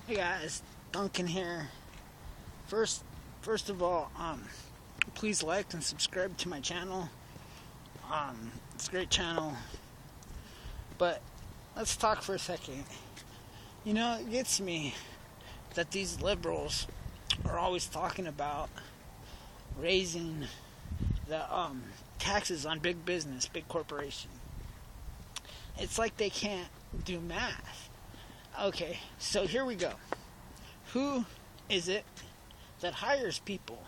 Hey guys, Duncan here. First, first of all, please like and subscribe to my channel. It's a great channel. But let's talk for a second. It gets me that these liberals are always talking about raising the taxes on big business, big corporation. It's like they can't do math. Okay, so here we go. Who is it that hires people?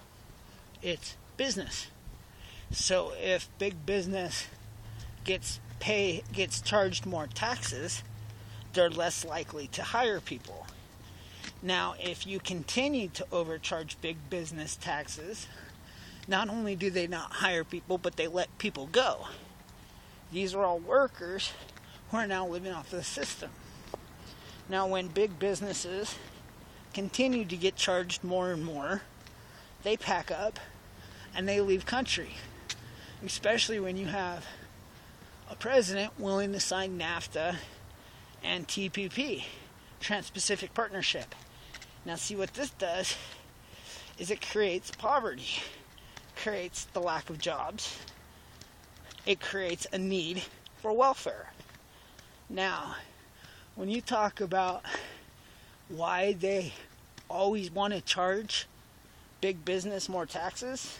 It's business. So if big business gets charged more taxes, they're less likely to hire people. Now, if you continue to overcharge big business taxes, not only do they not hire people, but they let people go. These are all workers who are now living off the system. Now, when big businesses continue to get charged more and more, they pack up and they leave country. Especially when you have a president willing to sign NAFTA and TPP, Trans-Pacific Partnership. Now, see what this does is it creates poverty, creates the lack of jobs, it creates a need for welfare. Now, when you talk about why they always want to charge big business more taxes,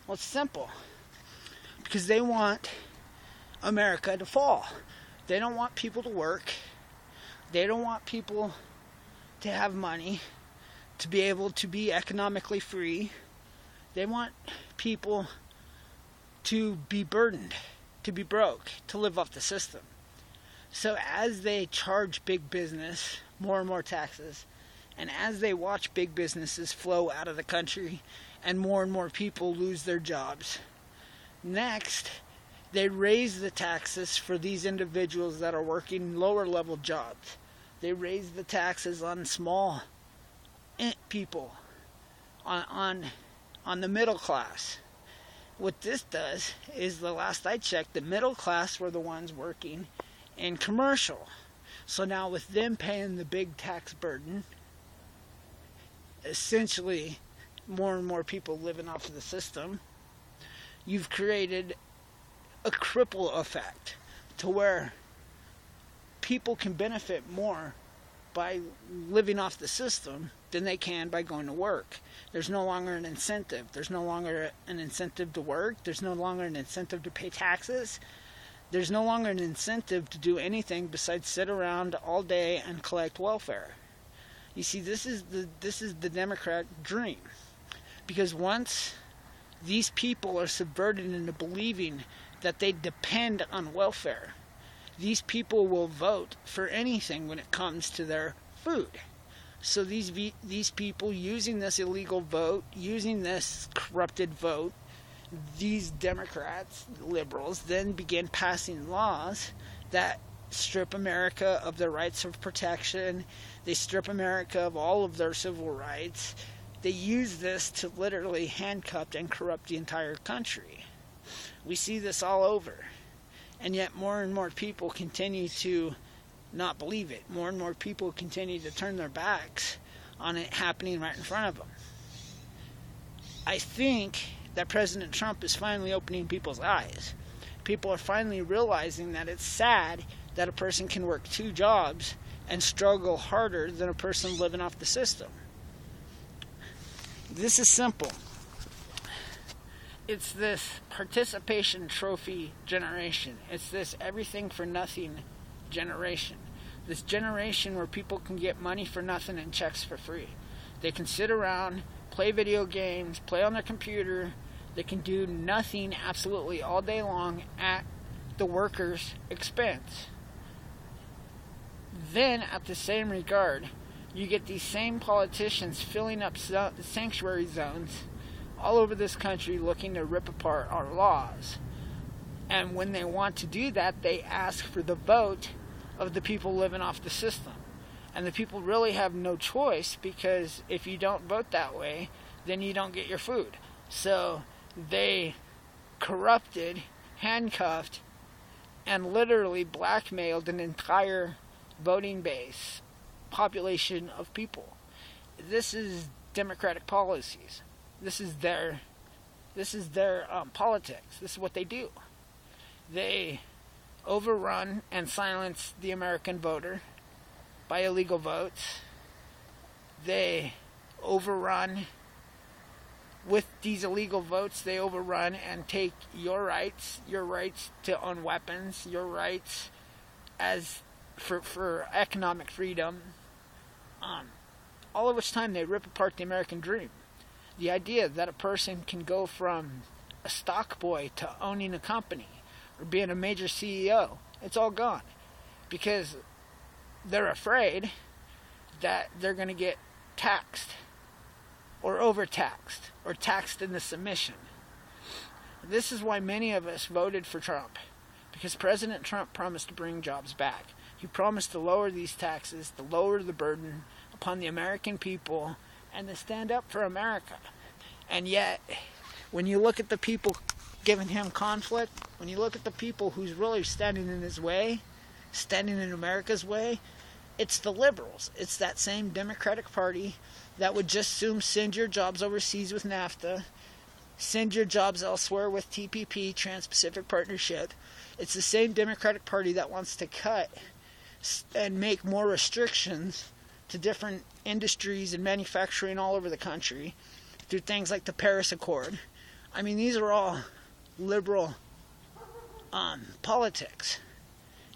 well, it's simple. Because they want America to fall. They don't want people to work. They don't want people to have money, to be able to be economically free. They want people to be burdened, to be broke, to live off the system. So as they charge big business more and more taxes, and as they watch big businesses flow out of the country and more people lose their jobs, next, they raise the taxes for these individuals that are working lower level jobs. They raise the taxes on small people, on the middle class. What this does is, the last I checked, the middle class were the ones working in commercial. So now with them paying the big tax burden, essentially more and more people living off of the system, you've created a cripple effect to where people can benefit more by living off the system than they can by going to work. There's no longer an incentive. There's no longer an incentive to work. There's no longer an incentive to pay taxes. There's no longer an incentive to do anything besides sit around all day and collect welfare. You see, this is the Democrat dream. Because once these people are subverted into believing that they depend on welfare, these people will vote for anything when it comes to their food. So these people, using this illegal vote, using this corrupted vote, these Democrats, liberals, then begin passing laws that strip America of their rights of protection. They strip America of all of their civil rights. They use this to literally handcuff and corrupt the entire country. We see this all over. And yet more and more people continue to not believe it. More and more people continue to turn their backs on it happening right in front of them. I think that President Trump is finally opening people's eyes. People are finally realizing that it's sad that a person can work 2 jobs and struggle harder than a person living off the system. This is simple. It's this participation trophy generation. It's this everything for nothing generation. This generation where people can get money for nothing and checks for free. They can sit around, play video games, play on their computer. They can do nothing absolutely all day long at the worker's expense. Then, at the same regard, you get these same politicians filling up sanctuary zones all over this country looking to rip apart our laws. And when they want to do that, they ask for the vote of the people living off the system. And the people really have no choice, because if you don't vote that way, then you don't get your food. So they corrupted, handcuffed, and literally blackmailed an entire voting base population of people. This is Democratic policies. This is their politics. This is what they do. They overrun and silence the American voter by illegal votes. They overrun, with these illegal votes, they overrun and take your rights to own weapons, your rights as for economic freedom. All of which time they rip apart the American dream. The idea that a person can go from a stock boy to owning a company or being a major CEO, it's all gone. Because they're afraid that they're going to get taxed or overtaxed or taxed into submission. This is why many of us voted for Trump, because President Trump promised to bring jobs back. He promised to lower these taxes, to lower the burden upon the American people, and to stand up for America. And yet, when you look at the people giving him conflict, when you look at the people who's really standing in his way, standing in America's way, it's the liberals. It's that same Democratic Party that would just soon send your jobs overseas with NAFTA, send your jobs elsewhere with TPP, Trans-Pacific Partnership. It's the same Democratic Party that wants to cut and make more restrictions to different industries and manufacturing all over the country through things like the Paris Accord. I mean, these are all liberal politics.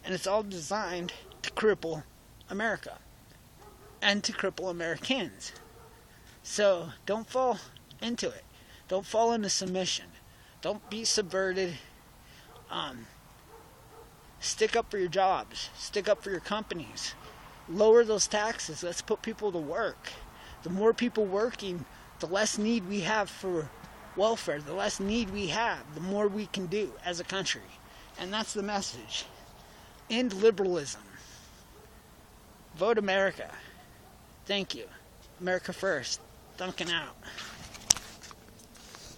And it's all designed to cripple America and to cripple Americans. So don't fall into it. Don't fall into submission. Don't be subverted. Stick up for your jobs. Stick up for your companies. Lower those taxes. Let's put people to work. The more people working, the less need we have for welfare. The less need we have, the more we can do as a country. And that's the message. End liberalism. Vote America. Thank you. America first. Duncan out.